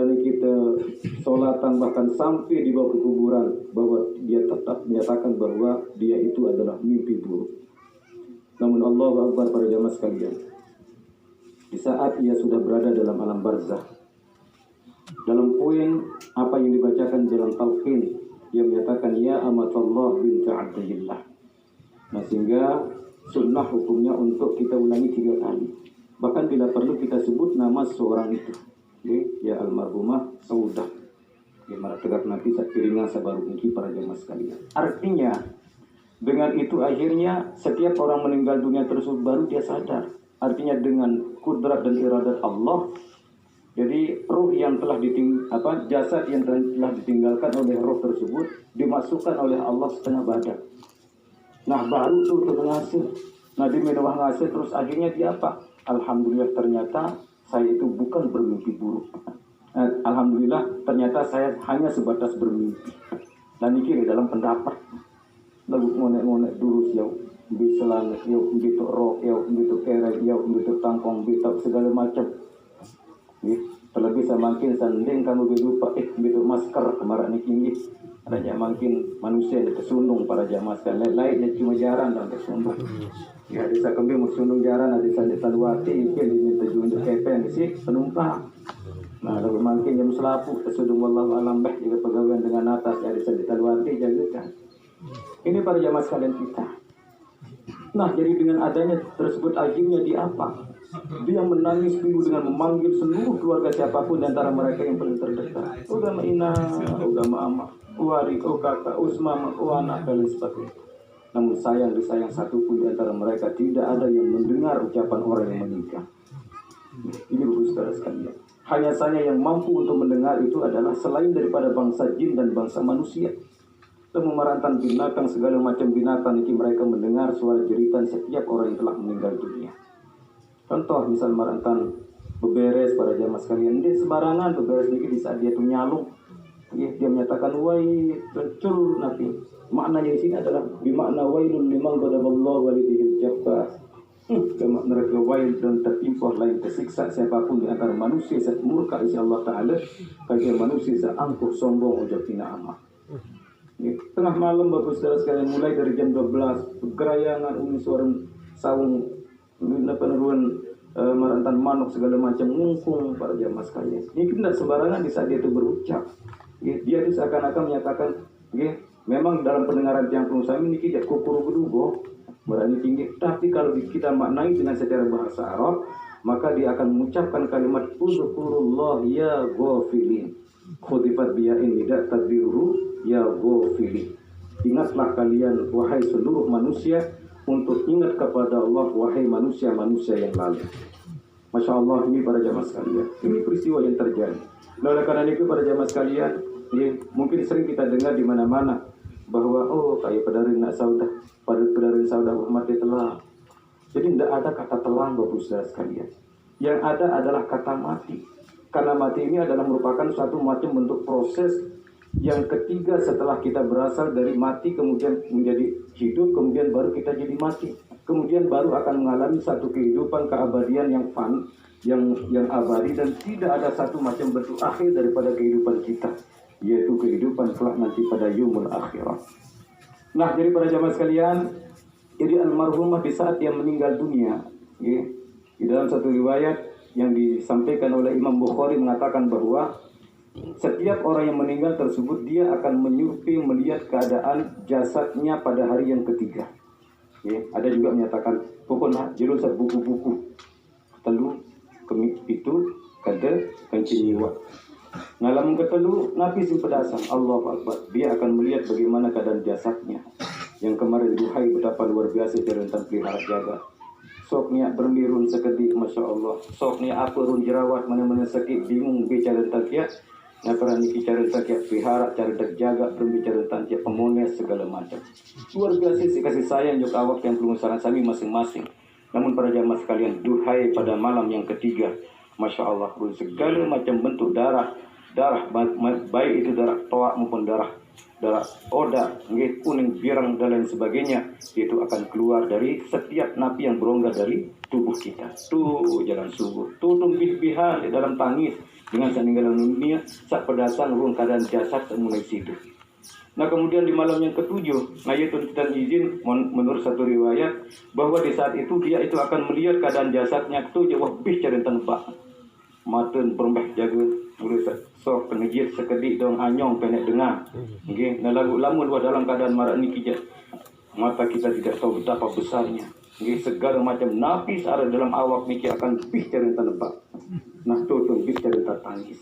berani kita sholatan bahkan sampai dibawa ke kuburan, bahwa dia tetap menyatakan bahwa dia itu adalah mimpi buruk. Namun Allahu Akbar para jamaah sekalian, di saat ia sudah berada dalam alam barzakh, dalam poin apa yang dibacakan dalam talqin, dia menyatakan ya amatullah binti abdillah. Nah, sehingga sunnah hukumnya untuk kita ulangi 3 kali. Bahkan bila perlu kita sebut nama seorang itu. Ya almarhumah Saudah. Gimana tegak nanti saat piringan sabaru ini para jamaah sekalian. Artinya dengan itu akhirnya setiap orang meninggal dunia tersebut baru dia sadar. Artinya dengan kudrat dan iradat Allah. Jadi roh yang telah jasad yang telah ditinggalkan oleh roh tersebut dimasukkan oleh Allah setengah badan. Nah baru tuh ngasih. Nah di menawah ngasih terus akhirnya dia apa? Alhamdulillah ternyata saya itu bukan bermimpi buruk. Alhamdulillah ternyata saya hanya sebatas bermimpi. Dan ini dalam pendapat. Lagu ngonek-ngonek dulu siau. Bisa langit, yau, gitu roh, yau, gitu kerek, yau, gitu tangkong, gitu segala macam. Terlebih semakin sanding kamu lupa gitu masker kemarin ini adanya makin manusia yang kesundung para jamaah sekalian lainnya cuma jaran dan kesundung ya desa kembali mursundung jaran ada desa taluati itu diminta junjuk kepen sih penumpang. Nah lalu makin jam selapu kesundung wallahu alam juga pegawai dengan atas ya desa taluati jaga. Ini para jamaah sekalian kita. Nah jadi dengan adanya tersebut akhirnya dia apa? Dia menangis pilu dengan memanggil seluruh keluarga siapapun di antara mereka yang paling terdekat. Ugama ina, ugama ama, uari, kakak, usmama, anak dan lain sebagainya. Namun sayang disayang satu pun di antara mereka tidak ada yang mendengar ucapan orang yang meninggal. Ini bagus saudara sekalian. Hanya saya yang mampu untuk mendengar itu adalah selain daripada bangsa jin dan bangsa manusia. Temu marantan binatang segala macam binatang ini mereka mendengar suara jeritan setiap orang yang telah meninggal dunia. Contoh misal marantan beberes pada jamaah sekalian dia sembarangan beberes dikit di saat dia tuh nyalung dia menyatakan wai tercul nabi maknanya di sini adalah bimakna wailun liman ghadaballahu walidihil jabbar neraka wail dan tertimpa lain tersiksa siapapun di antara manusia saat murka isi Allah Ta'ala bagi manusia saat angkuh sombong ujab tina amat. Tengah malam bapak saudara sekalian mulai dari jam 12 gerayangan suara saung peneruan marantan manuk segala macam ngungkung para jamaah sekalian. Ini tidak sembarangan di saat dia itu berucap. Dia itu seakan-akan menyatakan, memang dalam pendengaran tiang pengusaha ini kita kukuru gedugo berani tinggi. Tapi kalau kita maknai dengan secara bahasa Arab, maka dia akan mengucapkan kalimat uzkurullah ya ghafilin. Khudifat biyain tidak tadbiru ya ghafilin. Ingatlah kalian wahai seluruh manusia untuk ingat kepada Allah wahai manusia-manusia yang lalu. Masya Allah ini para jamaah sekalian. Ini peristiwa yang terjadi. Nah, oleh karena itu para jamaah sekalian, mungkin sering kita dengar di mana-mana bahwa kayak pedarin nak saudah, pedarin saudah mati telah. Jadi tidak ada kata telah bapak saudara sekalian. Yang ada adalah kata mati. Karena mati ini adalah merupakan suatu macam bentuk proses yang ketiga setelah kita berasal dari mati kemudian menjadi hidup, kemudian baru kita jadi mati, kemudian baru akan mengalami satu kehidupan keabadian yang yang abadi dan tidak ada satu macam bentuk akhir daripada kehidupan kita, yaitu kehidupan kelak nanti pada yaumul akhirah. Nah jadi para jamaah sekalian, jadi almarhumah di saat dia meninggal dunia, di dalam satu riwayat yang disampaikan oleh Imam Bukhari mengatakan bahwa setiap orang yang meninggal tersebut dia akan menyupi melihat keadaan jasadnya pada hari yang ketiga. Ada juga menyatakan pokoknya jelas buku-buku telu kemik itu kada kenciniwa. Ngalam ketelu Nabi simpedasan Allahu Akbar. Dia akan melihat bagaimana keadaan jasadnya. Yang kemarin duhai betapa luar biasa jalantan pelihara jaga. Soknya bermirun sekedik Masya Allah. Soknya apa run jerawat mana-mana sakit bingung bicara tentang dia. Nah, para niki cara tak pihara, cara tak jaga, berbicara tentang pemones segala macam. Luar biasa sih kasih sayang juga awak yang belum saran sami masing-masing. Namun para jamaah sekalian, duhai pada malam yang ketiga, Masya Allah, segala macam bentuk darah baik itu darah toa maupun darah oda, kuning, birang dan lain sebagainya, itu akan keluar dari setiap napi yang berongga dari tubuh kita. Tuh jalan sungguh, tuh tumbih-bihan di dalam tangis. dengan peninggalan dunia sak pedasan ruang keadaan jasad mulai situ. Nah kemudian di malam yang ketujuh, Nabi tuntutan izin menurut satu riwayat bahwa di saat itu dia itu akan melihat keadaan jasadnya itu jauh lebih cari tanpa maten perembah jaga boleh sok penejit sekedik dong anyong penek dengar. Okay. Nah lagu lamun dalam keadaan marak niki mata kita tidak tahu betapa besarnya. Okay. Segala macam napis ada dalam awak niki akan lebih cari tanpa. Nah tuh lebih cari tangis.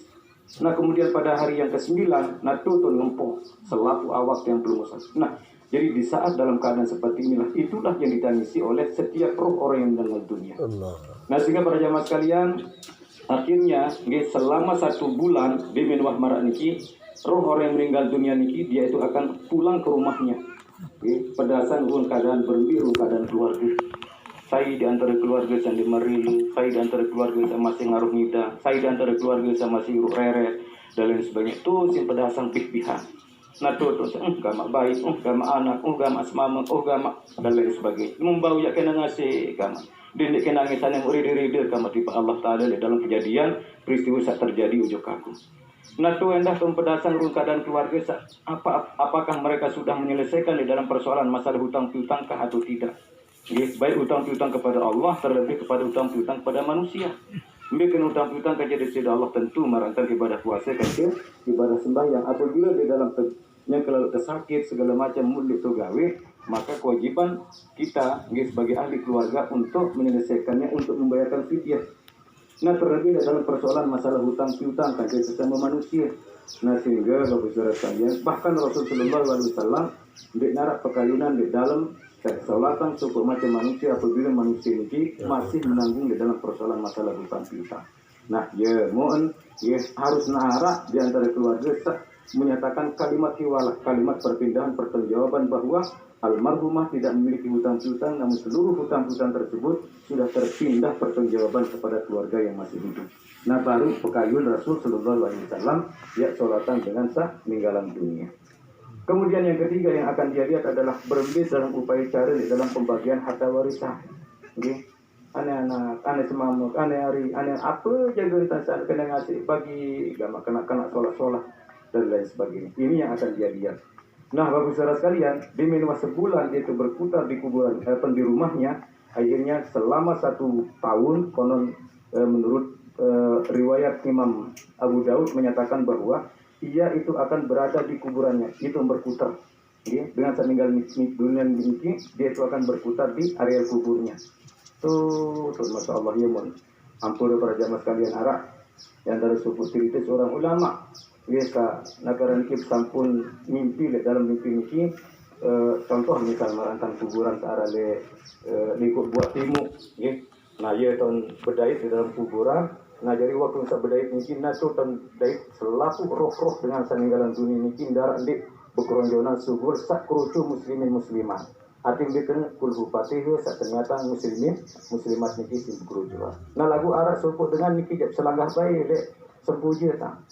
Nah kemudian pada hari yang ke-9 Natutun ngempong selaku awak yang belum usah. Nah jadi di saat dalam keadaan seperti inilah itulah yang ditangisi oleh setiap roh orang yang meninggal dunia. Nah sehingga para jamaah sekalian akhirnya selama 1 bulan di Minwah Marak niki roh orang yang meninggal dunia niki dia itu akan pulang ke rumahnya. Pedasan keadaan berbiru keadaan keluarga. Saya di antara keluarga yang di Marilu, saya di antara keluarga yang masih ngaruh ngida, saya di antara keluarga yang masih reret, dan lain sebagainya. Itu si pedasang pihak. Nah tuh gama baik, gama anak, gama semama, gama dan lain sebagainya. Membau ya kena ngasih gama. Dindik kena ngisan yang uri-uri gama tipe Allah Ta'ala dalam kejadian peristiwa saat terjadi ujuk kaku. Nah tuh endah pedasang keadaan keluarga apakah mereka sudah menyelesaikan di dalam persoalan masalah hutang piutangkah atau tidak? Baik hutang piutang kepada Allah terlebih kepada hutang piutang kepada manusia. Bikin hutang piutang kerja di sisi Allah tentu merangkap ibadah puasa kerja ibadah sembahyang. Apabila di dalam yang kalau tersakit segala macam mulut itu gawe, maka kewajiban kita sebagai ahli keluarga untuk menyelesaikannya untuk membayarkan fidyah. Nah terlebih dalam persoalan masalah hutang piutang kerja sesama manusia. Nah sehingga Bapak Saudara sekalian bahkan Rasulullah SAW di narak pekayunan di dalam kesolatan suku macam manusia apabila manusia ini masih menanggung di dalam persoalan masalah hutang piutang. Nah, ya mohon ya harus narak di antara keluarga menyatakan kalimat hiwalah, kalimat perpindahan pertanggungjawaban bahwa almarhumah tidak memiliki hutang piutang, namun seluruh hutang piutang tersebut sudah terpindah pertanggungjawaban kepada keluarga yang masih hidup. Nah, baru pekayun Rasul Sallallahu Alaihi Wasallam ya sholatan dengan sah meninggalan dunia. Kemudian yang ketiga yang akan dia lihat adalah berembes dalam upaya cara di dalam pembagian harta warisan. Okay. Anak-anak, anak semamuk, anak hari, anak apa jaga entah kena ngasih bagi gama kena sholat dan lain sebagainya. Ini yang akan dia lihat. Nah, Bapak Saudara sekalian, di minimal sebulan dia itu berputar di kuburan di rumahnya. Akhirnya selama 1 tahun konon menurut riwayat Imam Abu Daud menyatakan bahwa ia itu akan berada di kuburannya, itu berputar. Ya, dengan saat meninggal dunia ini, dia itu akan berputar di area kuburnya. Tuh, masya Allah ya mon. Ampun para jamaah sekalian arah. Yang dari suku itu seorang ulama. Biasa negara ini sampun mimpi dalam mimpi ini. Contoh misal marantang kuburan searah likut buat timu. Ya. Nah, ia tahun berdait di dalam kuburan. Nah jadi waktu saya berdait ini nasu dan dait selaku roh-roh dengan peninggalan dunia ini darat di bekeronjonan subur sak kerucu muslimin muslimat. Artinya dia kulhu patihu sak ternyata muslimin muslimat niki sim kerucuan. Nah lagu Arab sopok dengan niki selanggah bayi dek sempuji tak,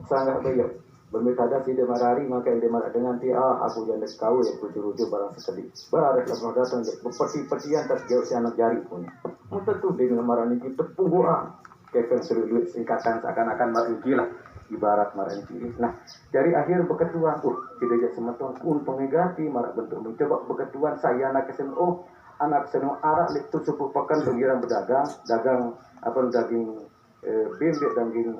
selanggah bayi. Bermetada si demarari maka yang demar dengan dia aku jangan kau yang rujuk barang sekali. Barang kalau datang peti-petian tak jauh si anak jari punya. Untuk tu dengan marah niki tepung gua. Kevin seluruh singkatan seakan-akan marugi lah ibarat marah ini. Nah dari akhir beketuan, tidak semeton pun pengegati marah bentuk mencoba beketuan saya anak kesen anak seno arak lektur sepuh pekan pengiran berdagang dagang apa daging bebek daging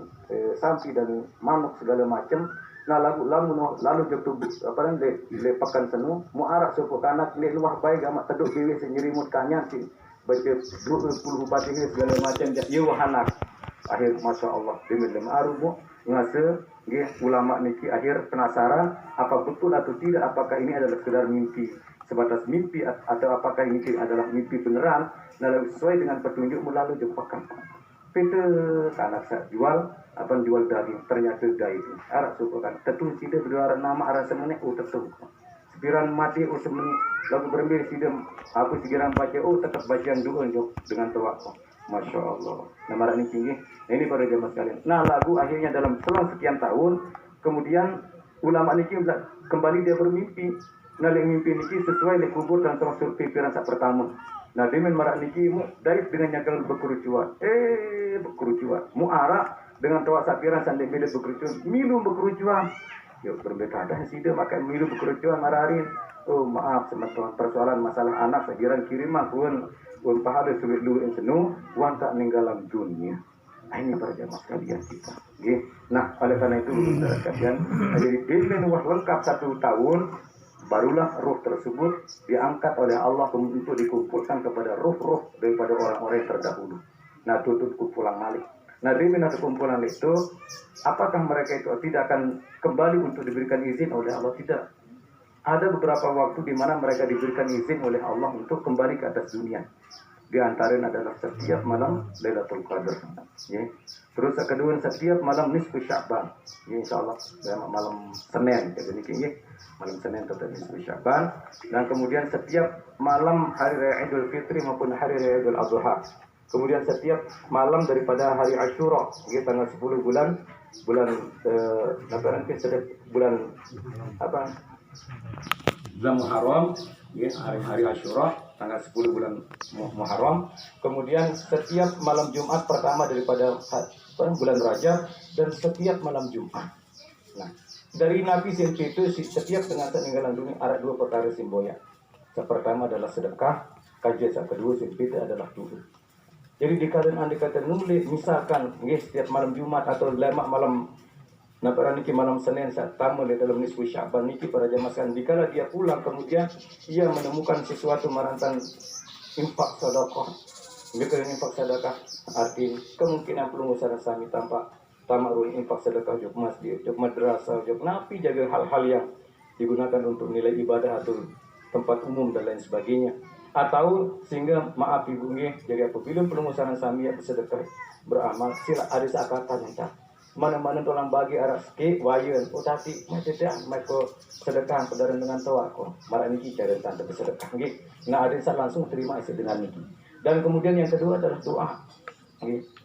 sapi dan manuk segala macam. Nah lalu jatuh apa namanya lepakan seno mau arak sepuh anak le luah baik amat teduk dewi senyerimut kanya sih. Baca 20 bupati ini segala macam ya anak akhir masya Allah demi arumu ngase ulama niki akhir penasaran apa betul atau tidak apakah ini adalah sekedar mimpi sebatas mimpi atau apakah ini adalah mimpi beneran. Nah sesuai dengan petunjuk melalui jepakan pintu anak saya jual daging ternyata daging arah sukukan tentu tidak berdua nama arah semuanya tersebut pikiran mati semen lagu bermir sidem aku pikiran baca tetap bacaan dulu dengan tawakal. Masya Allah. Nama ini tinggi. Ini para jamaah sekalian. Nah lagu akhirnya dalam selang sekian tahun kemudian ulama niki kembali dia bermimpi. Nah mimpi niki sesuai dengan kubur dan termasuk pikiran saat pertama. Nah demen marak niki dari dengan nyagal berkerucuan. Berkerucuan. Mu'ara dengan toa sapiran sandek beda bekerucuan, milu bekerucuan. Yuk berbeda dah sih dia makan milu bekerucuan marahin. Oh maaf teman-teman, persoalan masalah anak sekiran kiriman pun pahala sulit dulu yang senuh, wan tak ninggalam dunia. Nah, ini para jamaah sekalian kita. Okay. Nah, oleh karena itu saudara sekalian, jadi bila nuwah lengkap 1 tahun, barulah roh tersebut diangkat oleh Allah untuk dikumpulkan kepada roh-roh daripada orang-orang yang terdahulu. Nah, tutup kumpulan malik. Nah, dari kumpulan itu, apakah mereka itu tidak akan kembali untuk diberikan izin oleh Allah? Tidak. Ada beberapa waktu di mana mereka diberikan izin oleh Allah untuk kembali ke atas dunia. Di antaranya adalah setiap malam Lailatul Qadar. Ya. Terus kedua setiap malam nisfu Sya'ban. Ya, insyaallah malam Senin jadi ya. Malam Senin tetap nisfu Sya'ban. Dan kemudian setiap malam hari raya Idul Fitri maupun hari raya Idul Adha. Kemudian setiap malam daripada hari Asyura, ya, tanggal 10 bulan bulan Muharram, ya, hari Asyura tanggal 10 bulan Muharram. Kemudian setiap malam Jumat pertama daripada bulan Rajab dan setiap malam Jumat. Nah, dari Nabi Sinti itu setiap dengan peninggalan dunia ada 2 perkara simbolnya. Yang pertama adalah sedekah, kajian yang kedua Sinti itu adalah dulu. Jadi dikata nulis misalkan setiap malam Jumat atau malam malam Senin saat tamu di dalam nisfu Sya'ban niki para jamaah sekalian, dikala dia pulang kemudian ia menemukan sesuatu marantan infak sedekah. Jika infak sedekah artinya kemungkinan pelungusan sami tanpa tamarun infak sedekah jok masjid, jok madrasah, jok napi jaga hal-hal yang digunakan untuk nilai ibadah atau tempat umum dan lain sebagainya. Atau sehingga maaf ibu nggih, jadi apabila pelungusan sami bersedekah beramal sila ada sakatan yang mana-mana tolong bagi arah ski wayan utati tidak mereka sedekah saudara dengan tawako marah niki cara tanda bersedekah nggih. Nah ada langsung terima isi dengan niki. Dan kemudian yang kedua adalah doa.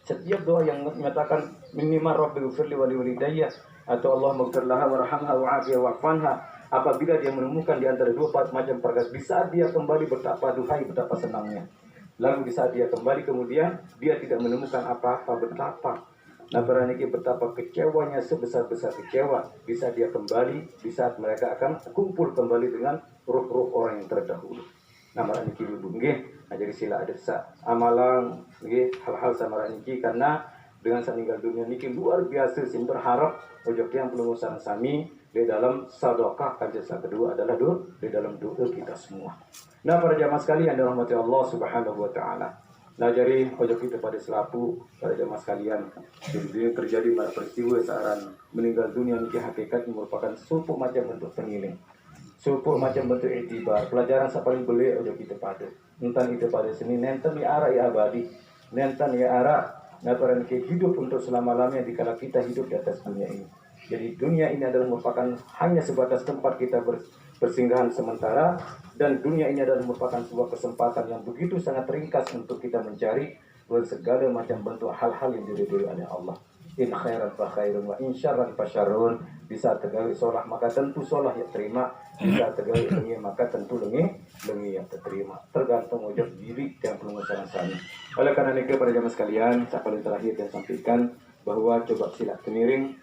Setiap doa yang menyatakan minimal rabbil firli wali walidayya atau Allah maghfir laha warhamha wa'afiha wa'fanha, apabila dia menemukan di antara 2 macam perkara, di saat dia kembali betapa duhai betapa senangnya. Lalu di saat dia kembali kemudian dia tidak menemukan apa-apa, betapa betapa kecewanya sebesar-besar kecewa di saat dia kembali, di saat mereka akan kumpul kembali dengan ruh-ruh orang yang terdahulu. Nah maraniki ibu nggih, jadi sila ada amalan nggih hal-hal sama niki karena dengan meninggal dunia niki luar biasa sing berharap ojok yang pelungusan sami di dalam sedekah kajian kedua adalah di dalam doa kita semua. Nah para jamaah sekalian yang dirahmati Allah Subhanahu wa taala. Nah jadi ojok kita pada selapu para jamaah sekalian, jadi terjadi peristiwa saat meninggal dunia niki hakikatnya merupakan suatu macam bentuk pengiling, suatu macam bentuk itibar, pelajaran paling beli ojok kita pada entan itu pada seni nenten ya arah ya abadi, nenten ya arah nataran ke hidup untuk selama-lamanya dikala kita hidup di atas dunia ini. Jadi dunia ini adalah merupakan hanya sebatas tempat kita bersinggahan sementara, dan dunia ini adalah merupakan sebuah kesempatan yang begitu sangat ringkas untuk kita mencari segala macam bentuk hal-hal yang diridhoi oleh Allah. In khairan fa khairun wa in syarran fa syarrun. Bisa tegawi solah maka tentu solah yang terima, bisa tegawi lengi maka tentu lengi yang terima. Tergantung wujud diri yang pengusaha sana. Oleh karena itu para jamaah sekalian, saya paling terakhir yang sampaikan bahwa coba sila kemiring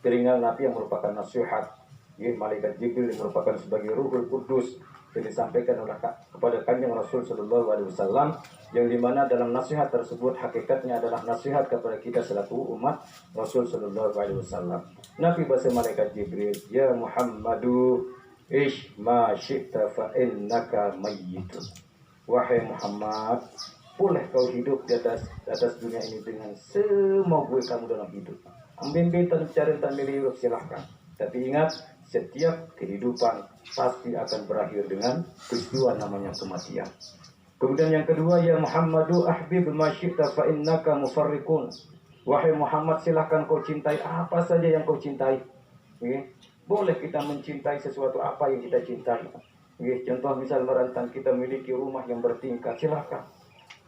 teringat Nabi yang merupakan nasihat, malaikat Jibril yang merupakan sebagai Ruhul Kudus yang disampaikan oleh kepada kanjeng Rasul Sallallahu Alaihi Wasallam, yang dimana dalam nasihat tersebut hakikatnya adalah nasihat kepada kita selaku umat Rasul Sallallahu Alaihi Wasallam. Nabi bahasa malaikat Jibril, ya Muhammadu ish ma syi'ta fa innaka mayyitun. Wahai Muhammad, boleh kau hidup di atas dunia ini dengan semua kamu dalam hidup. Ambil cari milih silahkan. Tapi ingat, setiap kehidupan pasti akan berakhir dengan peristiwa namanya kematian. Kemudian yang kedua, ya Muhammadu ahbib ma syi'ta fa innaka mufarriqun. Wahai Muhammad, silahkan kau cintai apa saja yang kau cintai. Boleh kita mencintai sesuatu apa yang kita cintai. Contoh misal merantang kita memiliki rumah yang bertingkat, silahkan.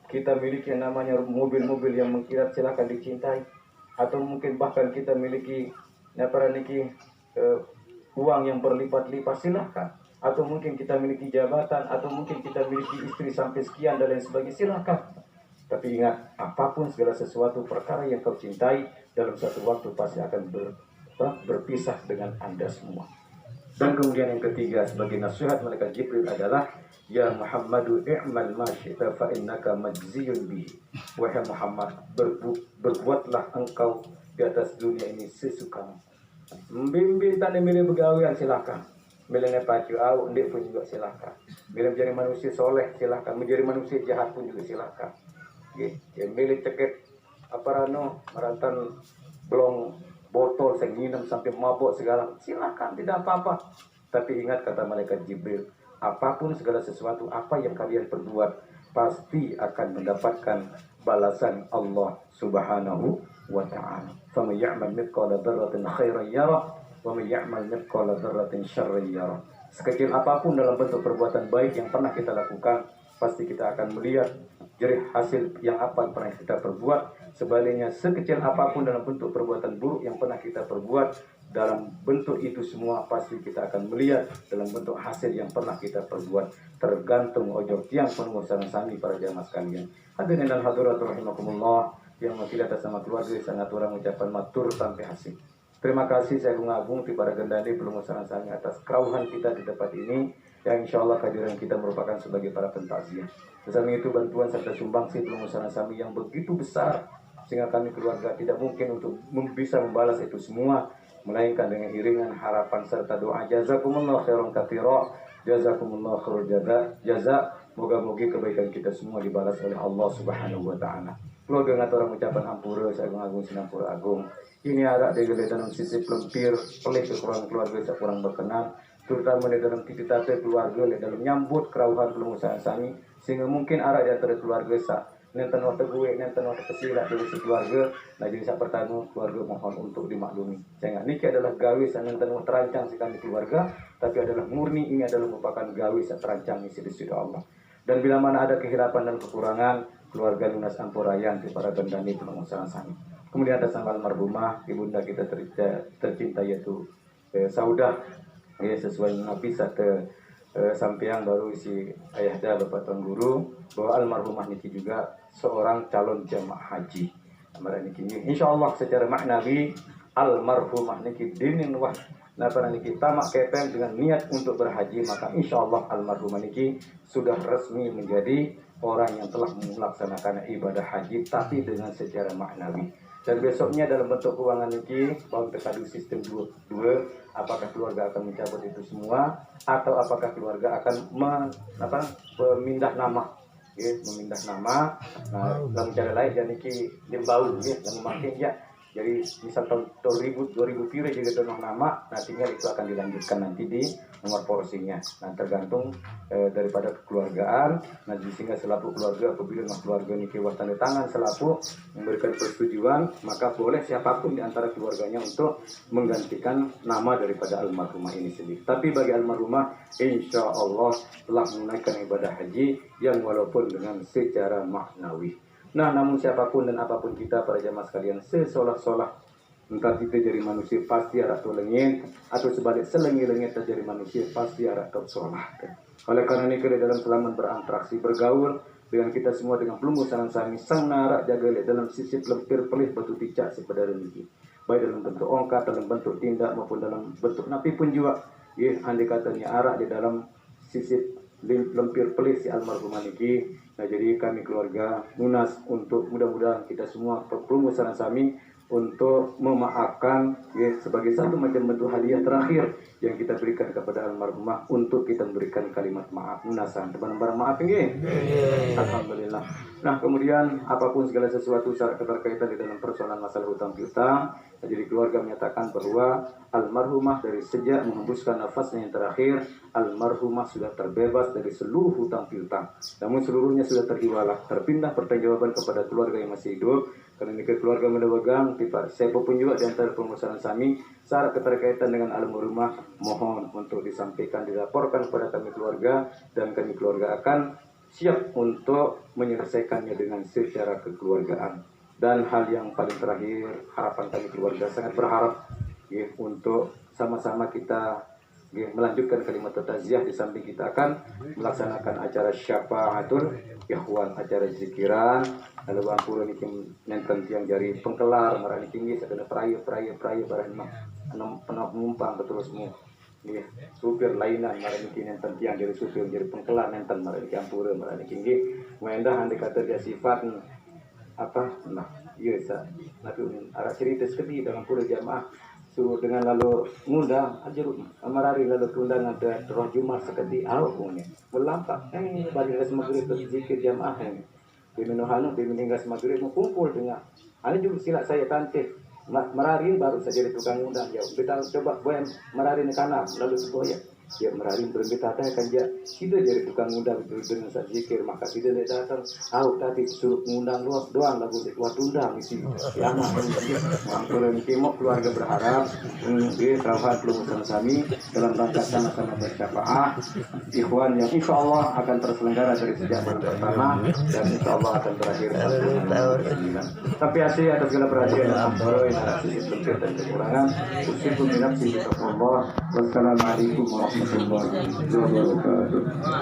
Kita miliki yang namanya mobil-mobil yang mengkilat, silahkan dicintai. Atau mungkin bahkan kita miliki uang yang berlipat-lipat, silahkan. Atau mungkin kita miliki jabatan, atau mungkin kita miliki istri sampai sekian dan lain sebagainya, silahkan. Tapi ingat, apapun segala sesuatu perkara yang kau cintai dalam suatu waktu pasti akan berpisah dengan Anda semua. Dan kemudian yang ketiga sebagai nasihat malaikat Jibril adalah, ya Muhammadu i'mal ma syi'ta fa innaka majziyun bihi. Wahai Muhammad, berbuatlah engkau di atas dunia ini sesukamu. Membimbing tanda milih begawian silakan. Milihnya pacu au ndek pun juga silakan. Milih menjadi manusia soleh silakan. Menjadi manusia jahat pun juga silakan. Ya, milih ceket apa rano marantan belum botol saya minum sampai mabuk segala, silakan, tidak apa-apa. Tapi ingat kata malaikat Jibril, apapun segala sesuatu apa yang kalian perbuat pasti akan mendapatkan balasan Allah Subhanahu wa ta'ala. Faman ya'mal mithqala dzarratin khairan yarah wa man ya'mal mithqala dzarratin syarran yarah. Sekecil apapun dalam bentuk perbuatan baik yang pernah kita lakukan, pasti kita akan melihat jerih hasil yang apa yang pernah kita perbuat. Sebaliknya, sekecil apapun dalam bentuk perbuatan buruk yang pernah kita perbuat, dalam bentuk itu semua pasti kita akan melihat dalam bentuk hasil yang pernah kita perbuat. Tergantung ojok tiang penuh sarang sami para jamaah sekalian. Hadirin dan hadirat rahimakumullah, yang masih atas nama keluarga sangat orang ucapan matur sampai hasil. Terima kasih saya agung di para gendani belum sarang sami atas kerauhan kita di tempat ini, yang insya Allah kehadiran kita merupakan sebagai para pentakziah. Bersama itu bantuan serta sumbangsi belum sarang sami yang begitu besar, sehingga kami keluarga tidak mungkin untuk bisa membalas itu semua, melainkan dengan iringan harapan serta doa. Jazakumullah khairan katsira, jazakumullah khairul jaza. Moga-moga kebaikan kita semua dibalas oleh Allah Subhanahu wa taala. Keluarga ngatur ucapan ampura saya agung sinampura agung. Ini ada di dalam sisi pelempir pelih kekurangan keluarga saya kurang berkenan, terutama di dalam tititate keluarga di dalam nyambut kerauhan belum usaha sami, sehingga mungkin ada di antara keluarga saya nenten waktu gue, nenten waktu kesilat dari si keluarga. Nah jadi saya pertama keluarga mohon untuk dimaklumi. Saya ingat niki adalah gawe saya nenten terancang si kami keluarga, tapi adalah murni ini adalah merupakan gawe saya terancang isi di Allah. Dan bila mana ada kehilapan dan kekurangan, keluarga lunas ampurayan di para gendani pengusaha sami. Kemudian ada sang almarhumah ibunda kita tercinta yaitu Saudah, ya sesuai Nabi satu sampeang baru si ayahda Bapak Tuan Guru bahwa almarhumah niki juga seorang calon jamaah haji. Niki insyaallah secara maknawi almarhumah niki dinin wah napa niki tamak kepeng dengan niat untuk berhaji, maka insyaallah almarhumah niki sudah resmi menjadi orang yang telah melaksanakan ibadah haji tapi dengan secara maknawi. Dan besoknya dalam bentuk keuangan niki bahwa kita sistem dua, apakah keluarga akan mencabut itu semua atau apakah keluarga akan memindah nama, ya, memindah nama. Nah, dalam cara lain dan niki dembau, ya, yang memakai ya. Jadi misal tahun 2000 pira juga donor nama, nah tinggal itu akan dilanjutkan nanti di nomor porsinya. Nah tergantung daripada kekeluargaan. Nah sehingga selaku keluarga apabila keluarga ini kewas tanda tangan selaku memberikan persetujuan, maka boleh siapapun di antara keluarganya untuk menggantikan nama daripada almarhumah ini sendiri. Tapi bagi almarhumah insya Allah telah menunaikan ibadah haji yang walaupun dengan secara maknawi. Nah, namun siapapun dan apapun kita para jamaah sekalian sesolah-solah, entah kita jadi manusia pasti harap tolengin, atau sebalik selengit-lengit jadi manusia pasti harap tersolah. Oleh karena ini kita dalam selama berinteraksi bergaul dengan kita semua dengan pelumbu sarang sami sang narak jaga dalam sisi lempir pelih batu ticak sepadara niki. Baik dalam bentuk ongkat, dalam bentuk tindak maupun dalam bentuk napi pun juga. Ya, andai katanya arak di dalam sisi lempir pelih si almarhumah niki. Nah jadi kami keluarga munas untuk mudah-mudahan kita semua pelumbu sarang sami untuk memaafkan, ya, sebagai satu macam bentuk hadiah terakhir yang kita berikan kepada almarhumah untuk kita memberikan kalimat maaf munasan teman-teman maaf ini. Alhamdulillah. Nah kemudian apapun segala sesuatu syarat keterkaitan di dalam persoalan masalah hutang piutang, jadi keluarga menyatakan bahwa almarhumah dari sejak menghembuskan nafasnya yang terakhir, almarhumah sudah terbebas dari seluruh hutang piutang. Namun seluruhnya sudah teriwalah, terpindah pertanggungjawaban kepada keluarga yang masih hidup. Karena ini keluarga memegang tipe siapa pun juga di antara pengusaha sami syarat keterkaitan dengan almarhumah mohon untuk disampaikan, dilaporkan kepada kami keluarga, dan kami keluarga akan siap untuk menyelesaikannya dengan secara kekeluargaan. Dan hal yang paling terakhir, harapan kami keluarga sangat berharap, ya, untuk sama-sama kita melanjutkan kalimat taziah di samping kita akan melaksanakan acara syafaatul ikhwan, acara zikiran lalu bangkulu niki nenten tiang jari pengkelar marani tinggi sadana prayu barang penumpang terusmu supir lainan marani tinggi nenten tiang jari supir jari pengkelar nenten marani campur marani tinggi mendah andi kata dia sifat apa nah iya sa tapi arah cerita sekali dalam pura jamaah suruh dengan lalu ngundang ajar amarari lalu undangan ada roh Jumat sekali punya melampak bagi gas maghrib berzikir jamaah ini biminuhanu bimininggas maghrib kumpul dengan ada juga sila saya tante merari baru saja di tukang undang ya kita coba buat merari di kanan lalu sebuah ya merari berminta kan dia tidak jadi tukang undang dengan zikir maka tidak datang tadi suruh mengundang doang lagu buat undang isi ya mangkuran timok keluarga berharap di Rabat Lumusan Sami dalam rangka sama-sama bersyafaat ikhwan yang insya Allah akan terselenggara dari sejak bulan pertama dan insya Allah akan berakhir tapi asli atas segala perhatian sisi dan kekurangan usikum minapsi Allah wassalamualaikum warahmatullahi wabarakatuh.